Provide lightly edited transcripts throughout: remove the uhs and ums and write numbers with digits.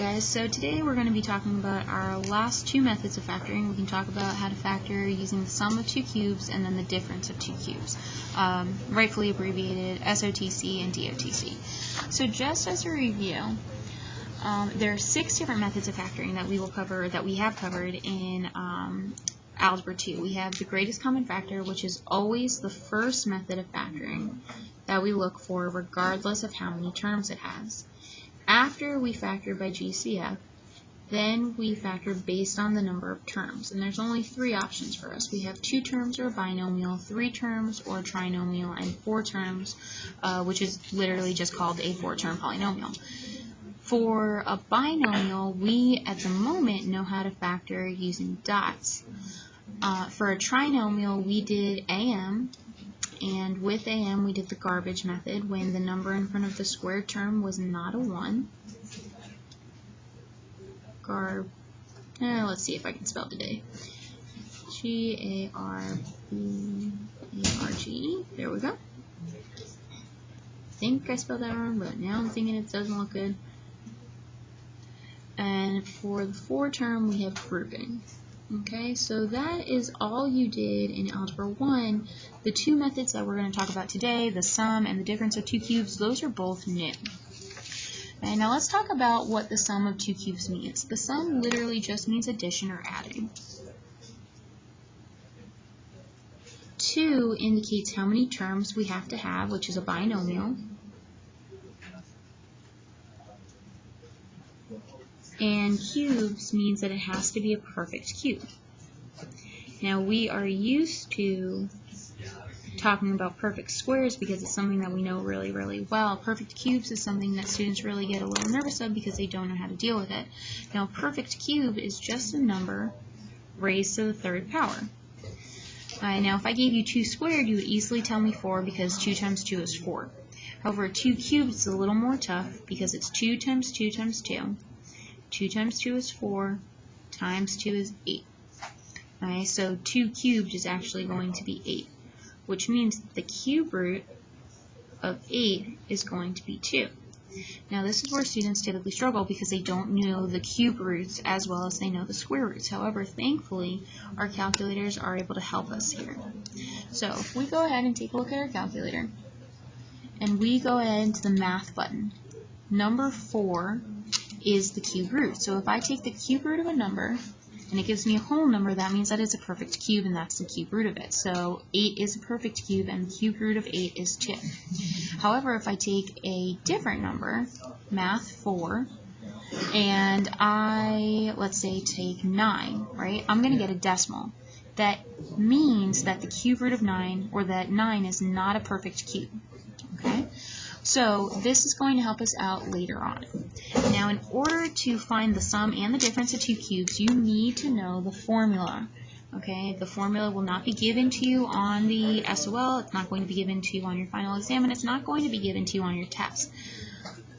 guys, so today we're going to be talking about our last two methods of factoring. We can talk about how to factor using the sum of two cubes and then the difference of two cubes, rightfully abbreviated SOTC and DOTC. So just as a review, there are 6 different methods of factoring that we will cover, that we have covered in Algebra 2. We have the greatest common factor, which is always the first method of factoring that we look for regardless of how many terms it has. After we factor by GCF, then we factor based on the number of terms. And there's only 3 options for us. We have 2 terms or a binomial, 3 terms or a trinomial, and 4 terms, which is literally just called a 4-term polynomial. For a binomial, we at the moment know how to factor using dots. For a trinomial, we did AM. And with AM, we did the garbage method when the number in front of the squared term was not a 1. Let's see if I can spell today. G-A-R-B-A-R-G-E. There we go. I think I spelled that wrong, but now I'm thinking it doesn't look good. And for the 4 term, we have grouping. Okay, so that is all you did in Algebra 1. The 2 methods that we're going to talk about today, the sum and the difference of 2 cubes, those are both new. Okay, now let's talk about what the sum of 2 cubes means. The sum literally just means addition or adding. 2 indicates how many terms we have to have, which is a binomial. And cubes means that it has to be a perfect cube. Now we are used to talking about perfect squares because it's something that we know really, really well. Perfect cubes is something that students really get a little nervous of because they don't know how to deal with it. Now, perfect cube is just a number raised to the 3rd power. Now, if I gave you 2 squared, you would easily tell me 4 because 2 times 2 is 4. However, 2 cubed is a little more tough because it's 2 times 2 times 2. 2 times 2 is 4, times 2 is 8. Okay, so 2 cubed is actually going to be 8, which means the cube root of 8 is going to be 2. Now this is where students typically struggle because they don't know the cube roots as well as they know the square roots. However, thankfully, our calculators are able to help us here. So if we go ahead and take a look at our calculator, and we go ahead into the math button, number 4 is the cube root. So if I take the cube root of a number and it gives me a whole number, that means that it's a perfect cube and that's the cube root of it. So 8 is a perfect cube and the cube root of 8 is 2. However, if I take a different number, math 4, and let's say take 9, right? I'm going to get a decimal. That means that the cube root of 9, or that 9 is not a perfect cube. Okay? So this is going to help us out later on. Now, in order to find the sum and the difference of 2 cubes, you need to know the formula. Okay, the formula will not be given to you on the SOL. It's not going to be given to you on your final exam, and it's not going to be given to you on your test.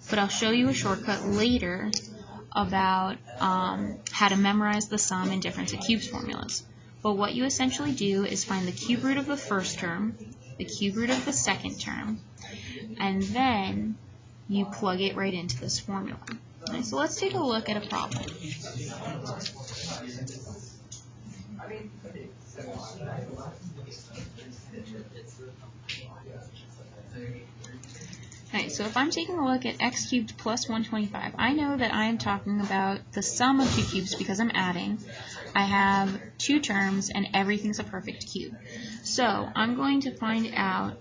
But I'll show you a shortcut later about how to memorize the sum and difference of cubes formulas. But what you essentially do is find the cube root of the first term, the cube root of the second term, and then you plug it right into this formula. Okay, so let's take a look at a problem. Okay, so if I'm taking a look at x cubed plus 125, I know that I am talking about the sum of 2 cubes because I'm adding. I have 2 terms and everything's a perfect cube. So I'm going to find out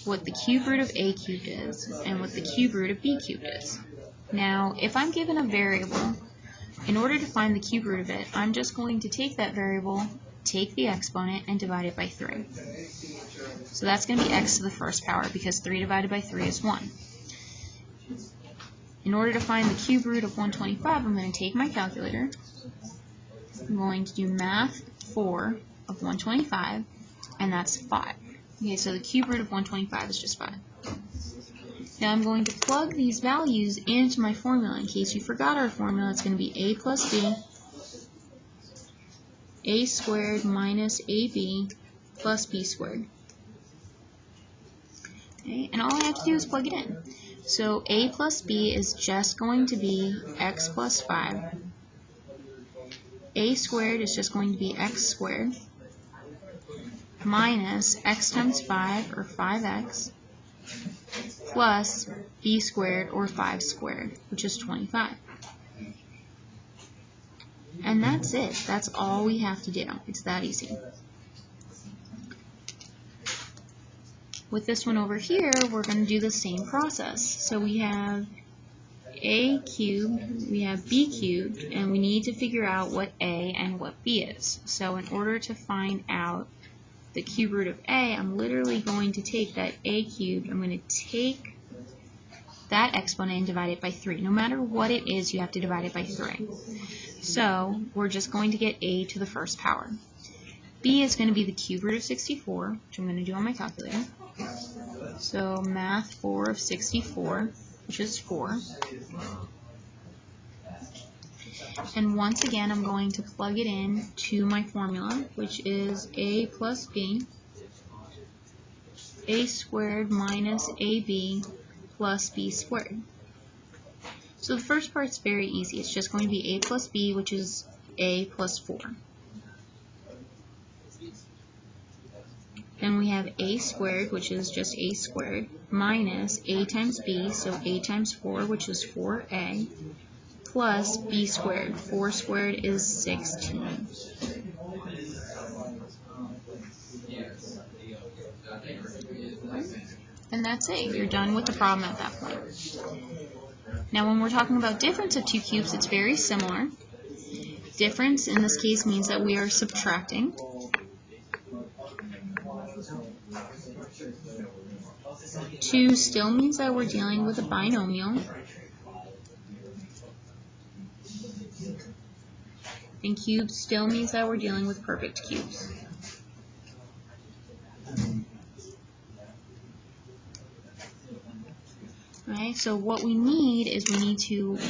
what the cube root of a cubed is and what the cube root of b cubed is. Now, if I'm given a variable, in order to find the cube root of it, I'm just going to take that variable, take the exponent, and divide it by 3. So that's going to be x to the 1st power because 3 divided by 3 is 1. In order to find the cube root of 125, I'm going to take my calculator. I'm going to do math 4 of 125, and that's 5. Okay, so the cube root of 125 is just 5. Now I'm going to plug these values into my formula. In case you forgot our formula, it's going to be a plus b, a squared minus ab plus b squared. Okay, and all I have to do is plug it in. So a plus b is just going to be x plus 5. A squared is just going to be x squared minus x times 5, or 5x, plus b squared, or 5 squared, which is 25. And that's it. That's all we have to do. It's that easy. With this one over here, we're going to do the same process. So we have a cubed, we have b cubed, and we need to figure out what a and what b is. So in order to find out the cube root of a, I'm literally going to take that a cubed, I'm going to take that exponent and divide it by 3. No matter what it is, you have to divide it by 3. So we're just going to get a to the first power. B is going to be the cube root of 64, which I'm going to do on my calculator. So math 4 of 64, which is 4. And once again, I'm going to plug it in to my formula, which is a plus b, a squared minus ab plus b squared. So the first part's very easy. It's just going to be a plus b, which is a plus 4. Then we have a squared, which is just a squared, minus a times b, so a times 4, which is 4a, plus b squared. 4 squared is 16. And that's it. You're done with the problem at that point. Now when we're talking about difference of two cubes, it's very similar. Difference in this case means that we are subtracting. 2 still means that we're dealing with a binomial. And cubes still means that we're dealing with perfect cubes. Right, so what we need is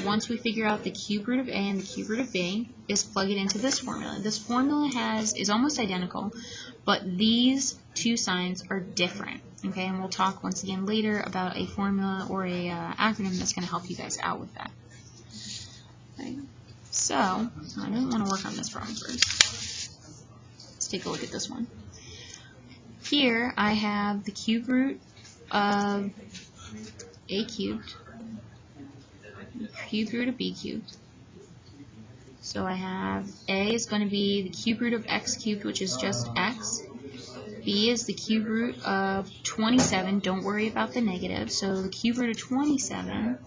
once we figure out the cube root of a and the cube root of b, is plug it into this formula. This formula is almost identical, but these two signs are different. Okay, and we'll talk once again later about a formula or a acronym that's going to help you guys out with that. Okay. So, I didn't want to work on this problem first. Let's take a look at this one. Here I have the cube root of a cubed, cube root of b cubed. So I have a is going to be the cube root of x cubed, which is just x. B is the cube root of 27. Don't worry about the negative. So the cube root of 27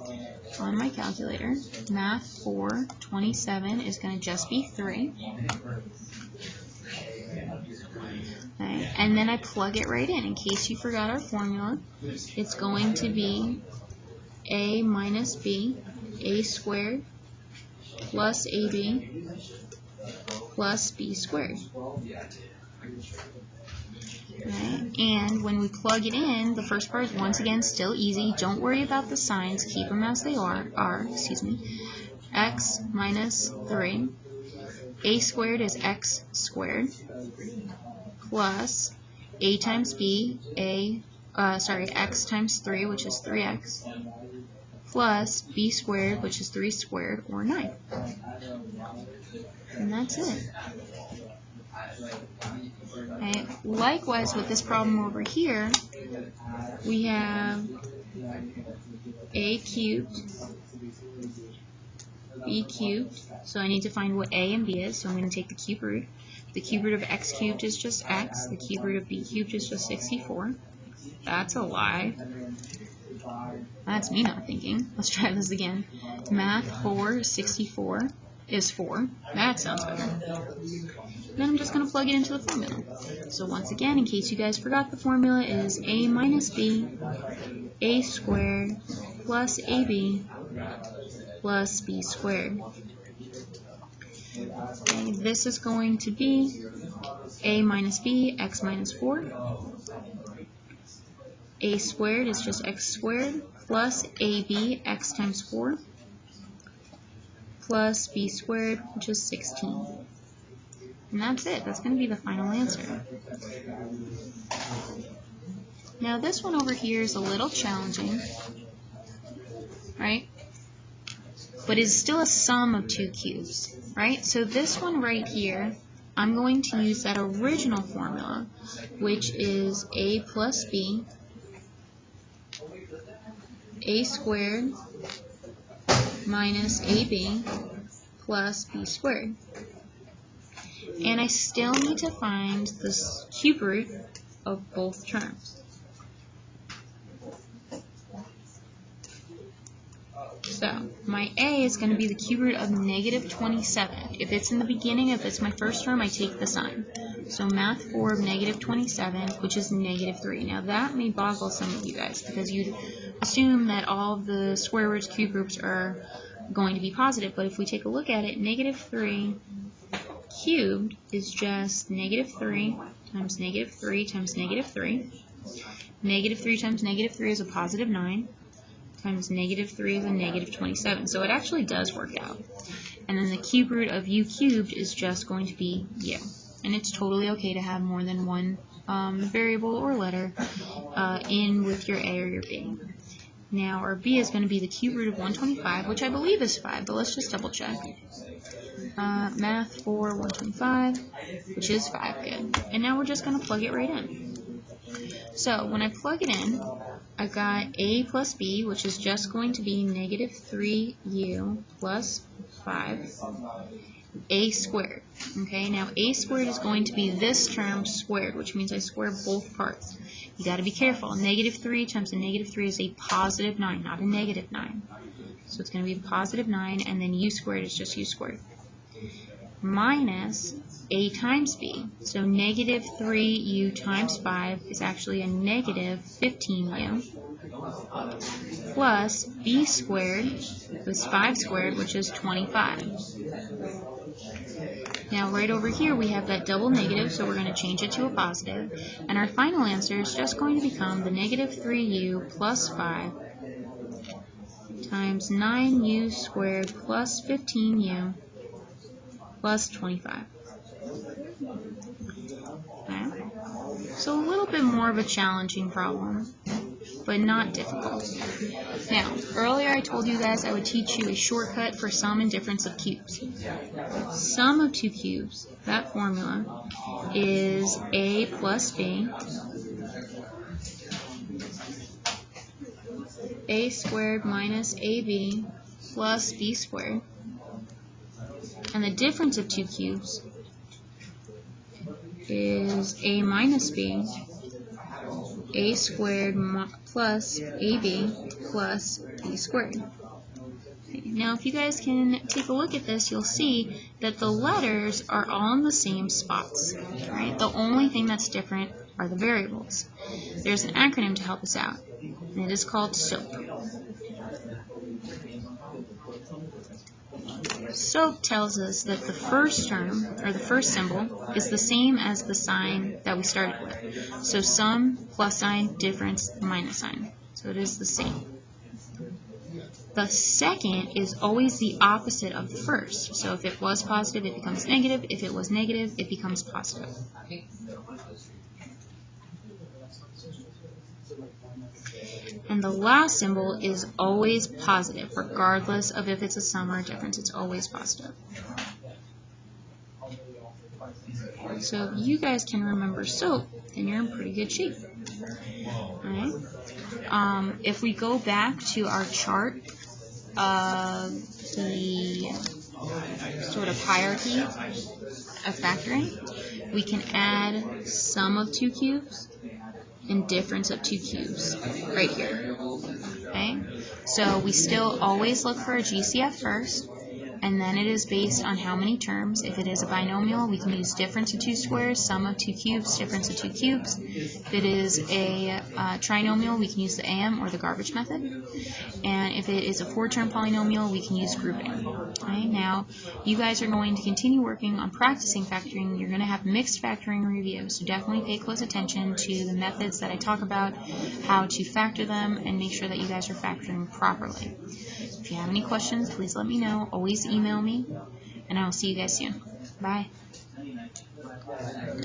on my calculator, math 4, 27 is going to just be 3. Okay. And then I plug it right in case you forgot our formula. It's going to be a minus b, a squared, plus ab, plus b squared. Okay. And when we plug it in, the first part is once again still easy. Don't worry about the signs. Keep them as they are. X minus 3. A squared is x squared, plus a times b, x times 3, which is 3x, plus b squared, which is 3 squared, or 9. And that's it. Okay. Likewise, with this problem over here, we have a cubed, b cubed, so I need to find what a and b is, so I'm going to take the cube root. The cube root of x cubed is just x, the cube root of b cubed is just 64. That's a lie. That's me not thinking. Let's try this again. Math 4, 64 is 4. That sounds better. Then I'm just going to plug it into the formula. So once again, in case you guys forgot, the formula is a minus b, a squared, plus ab, plus b squared. Okay, this is going to be a minus b, x minus 4. A squared is just x squared, plus ab, x times 4, plus b squared, which is 16. And that's it. That's going to be the final answer. Now this one over here is a little challenging. right? But it's still a sum of two cubes, right? So this one right here, I'm going to use that original formula, which is a plus b, a squared minus ab plus b squared. And I still need to find the cube root of both terms. So my a is going to be the cube root of negative 27. If it's in the beginning, if it's my first term, I take the sign. So math 4 of negative 27, which is negative 3. Now that may boggle some of you guys, because you'd assume that all of the square roots, cube roots are going to be positive. But if we take a look at it, negative 3 cubed is just negative 3 times negative 3 times negative 3. Negative 3 times negative 3 is a positive 9. Times negative 3 is a negative 27. So it actually does work out. And then the cube root of u cubed is just going to be u. And it's totally okay to have more than one variable or letter in with your a or your b. Now our b is going to be the cube root of 125, which I believe is 5, but let's just double check. Math for 125, which is 5, good. And now we're just going to plug it right in. So when I plug it in, I've got a plus b, which is just going to be negative 3u plus 5, a squared. Okay, now a squared is going to be this term squared, which means I square both parts. You got to be careful. Negative 3 times a negative 3 is a positive 9, not a negative 9. So it's going to be a positive 9, and then u squared is just u squared. Minus a times b. So negative 3u times 5 is actually a negative 15u. Plus b squared is 5 squared, which is 25. Now right over here we have that double negative, so we're going to change it to a positive. And our final answer is just going to become the negative 3u plus 5 times 9u squared plus 15u plus 25. Okay. So a little bit more of a challenging problem, but not difficult. Now, earlier I told you guys I would teach you a shortcut for sum and difference of cubes. Sum of two cubes, that formula, is a plus b, a squared minus ab plus b squared. And the difference of two cubes is a minus b, a squared plus ab plus b squared. Okay. Now if you guys can take a look at this, you'll see that the letters are all in the same spots. Right? The only thing that's different are the variables. There's an acronym to help us out, and it is called SOAP. SOAP tells us that the first term, or the first symbol, is the same as the sign that we started with. So sum, plus sign, difference, minus sign. So it is the same. The second is always the opposite of the first. So if it was positive, it becomes negative. If it was negative, it becomes positive. And the last symbol is always positive, regardless of if it's a sum or a difference. It's always positive. So if you guys can remember SOAP, then you're in pretty good shape. Alright. If we go back to our chart of the sort of hierarchy of factoring, we can add sum of two cubes and difference of two cubes right here. Okay? So we still always look for a GCF first, and then it is based on how many terms. If it is a binomial, we can use difference of two squares, sum of two cubes, difference of two cubes. If it is a trinomial, we can use the AM or the garbage method. And if it is a four-term polynomial, we can use grouping. Okay? Now, you guys are going to continue working on practicing factoring. You're going to have mixed factoring review, so definitely pay close attention to the methods that I talk about, how to factor them, and make sure that you guys are factoring properly. If you have any questions, please let me know. Always email me, and I will see you guys soon. Bye.